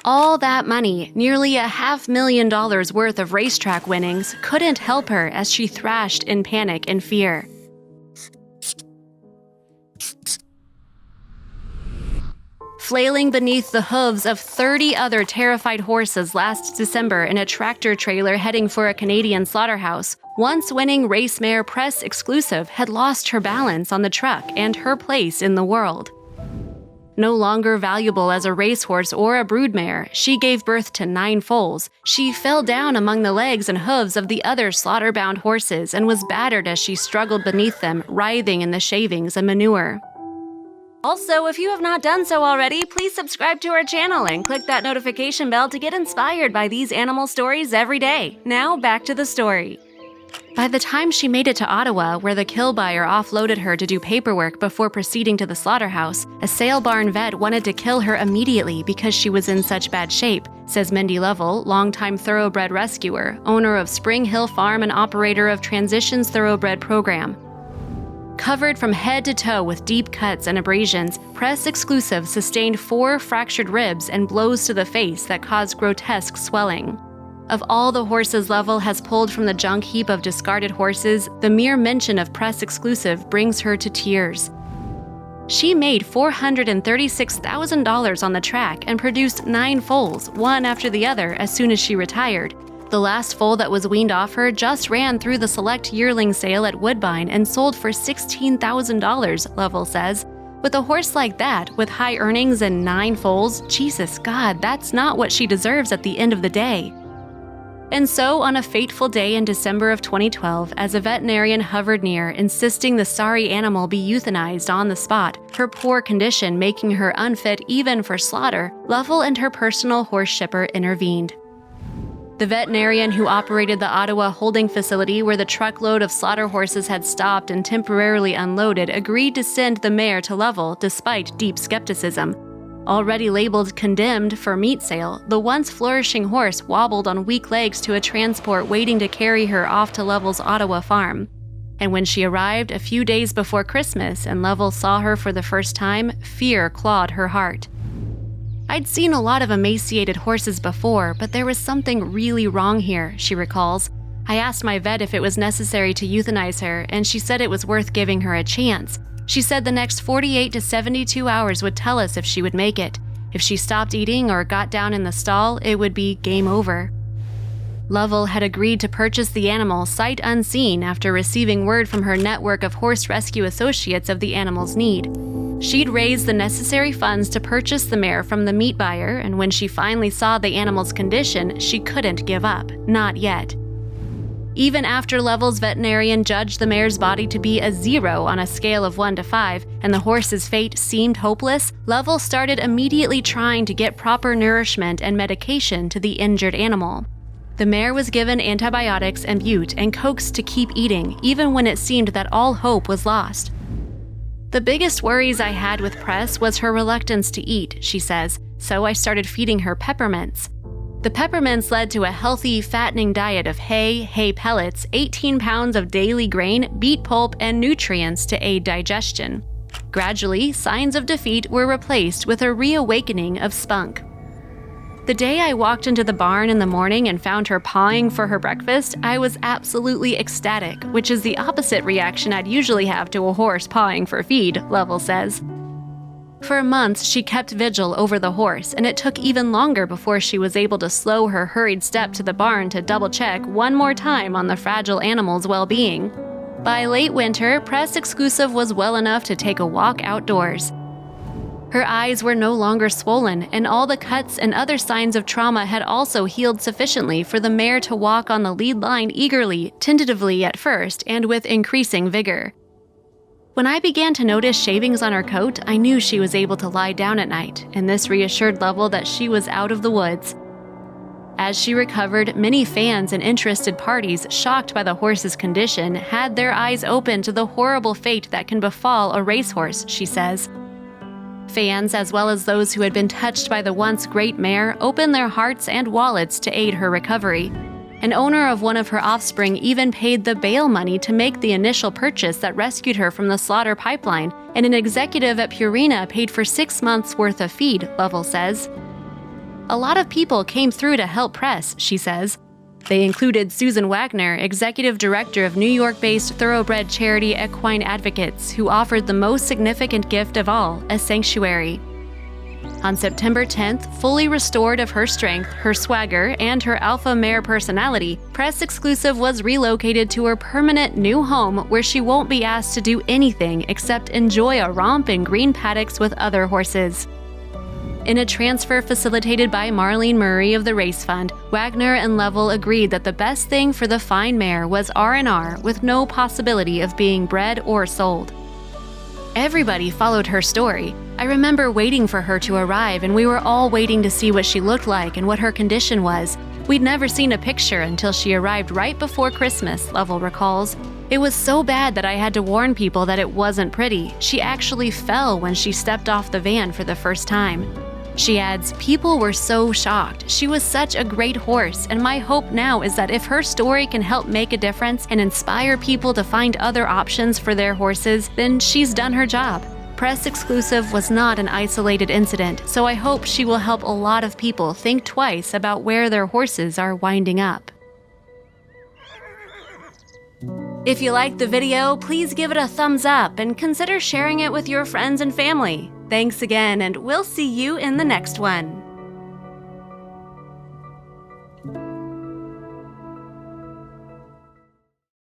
All that money, nearly $500,000 worth of racetrack winnings, couldn't help her as she thrashed in panic and fear. Flailing beneath the hooves of 30 other terrified horses last December in a tractor trailer heading for a Canadian slaughterhouse, once-winning race mare Press Exclusive had lost her balance on the truck and her place in the world. No longer valuable as a racehorse or a broodmare, she gave birth to 9 foals. She fell down among the legs and hooves of the other slaughter-bound horses and was battered as she struggled beneath them, writhing in the shavings and manure. Also, if you have not done so already, please subscribe to our channel and click that notification bell to get inspired by these animal stories every day. Now, back to the story. By the time she made it to Ottawa, where the kill buyer offloaded her to do paperwork before proceeding to the slaughterhouse, a sale barn vet wanted to kill her immediately because she was in such bad shape, says Mindy Lovell, longtime thoroughbred rescuer, owner of Spring Hill Farm and operator of Transitions Thoroughbred Program. Covered from head to toe with deep cuts and abrasions, Press Exclusive sustained 4 fractured ribs and blows to the face that caused grotesque swelling. Of all the horses Lovell has pulled from the junk heap of discarded horses, the mere mention of Press Exclusive brings her to tears. She made $436,000 on the track and produced 9 foals, one after the other, as soon as she retired. The last foal that was weaned off her just ran through the select yearling sale at Woodbine and sold for $16,000, Lovell says. With a horse like that, with high earnings and 9 foals, Jesus God, that's not what she deserves at the end of the day. And so, on a fateful day in December of 2012, as a veterinarian hovered near, insisting the sorry animal be euthanized on the spot, her poor condition making her unfit even for slaughter, Lovell and her personal horse shipper intervened. The veterinarian who operated the Ottawa holding facility where the truckload of slaughter horses had stopped and temporarily unloaded agreed to send the mare to Lovell despite deep skepticism. Already labeled condemned for meat sale, the once flourishing horse wobbled on weak legs to a transport waiting to carry her off to Lovell's Ottawa farm. And when she arrived a few days before Christmas and Lovell saw her for the first time, fear clawed her heart. I'd seen a lot of emaciated horses before, but there was something really wrong here, she recalls. I asked my vet if it was necessary to euthanize her, and she said it was worth giving her a chance. She said the next 48 to 72 hours would tell us if she would make it. If she stopped eating or got down in the stall, it would be game over. Lovell had agreed to purchase the animal sight unseen after receiving word from her network of horse rescue associates of the animal's need. She'd raised the necessary funds to purchase the mare from the meat buyer, and when she finally saw the animal's condition, she couldn't give up. Not yet. Even after Lovell's veterinarian judged the mare's body to be a 0 on a scale of 1 to 5, and the horse's fate seemed hopeless, Lovell started immediately trying to get proper nourishment and medication to the injured animal. The mare was given antibiotics and bute and coaxed to keep eating, even when it seemed that all hope was lost. The biggest worries I had with Press was her reluctance to eat, she says, so I started feeding her peppermints. The peppermints led to a healthy, fattening diet of hay pellets, 18 pounds of daily grain, beet pulp, and nutrients to aid digestion. Gradually, signs of defeat were replaced with a reawakening of spunk. The day I walked into the barn in the morning and found her pawing for her breakfast, I was absolutely ecstatic, which is the opposite reaction I'd usually have to a horse pawing for feed, Lovell says. For months, she kept vigil over the horse, and it took even longer before she was able to slow her hurried step to the barn to double-check one more time on the fragile animal's well-being. By late winter, Press Exclusive was well enough to take a walk outdoors. Her eyes were no longer swollen, and all the cuts and other signs of trauma had also healed sufficiently for the mare to walk on the lead line eagerly, tentatively at first, and with increasing vigor. When I began to notice shavings on her coat, I knew she was able to lie down at night, and this reassured Lovell that she was out of the woods. As she recovered, many fans and interested parties, shocked by the horse's condition, had their eyes open to the horrible fate that can befall a racehorse, she says. Fans, as well as those who had been touched by the once great mare, opened their hearts and wallets to aid her recovery. An owner of one of her offspring even paid the bail money to make the initial purchase that rescued her from the slaughter pipeline, and an executive at Purina paid for 6 months' worth of feed, Lovell says. A lot of people came through to help Press, she says. They included Susan Wagner, executive director of New York-based thoroughbred charity Equine Advocates, who offered the most significant gift of all, a sanctuary. On September 10th, fully restored of her strength, her swagger, and her alpha mare personality, Press Exclusive was relocated to her permanent new home where she won't be asked to do anything except enjoy a romp in green paddocks with other horses. In a transfer facilitated by Marlene Murray of the Race Fund, Wagner and Lovell agreed that the best thing for the fine mare was R&R with no possibility of being bred or sold. Everybody followed her story. I remember waiting for her to arrive, and we were all waiting to see what she looked like and what her condition was. We'd never seen a picture until she arrived right before Christmas, Lovell recalls. It was so bad that I had to warn people that it wasn't pretty. She actually fell when she stepped off the van for the first time. She adds, people were so shocked. She was such a great horse, and my hope now is that if her story can help make a difference and inspire people to find other options for their horses, then she's done her job. Press Exclusive was not an isolated incident, so I hope she will help a lot of people think twice about where their horses are winding up. If you liked the video, please give it a thumbs up and consider sharing it with your friends and family. Thanks again, and we'll see you in the next one.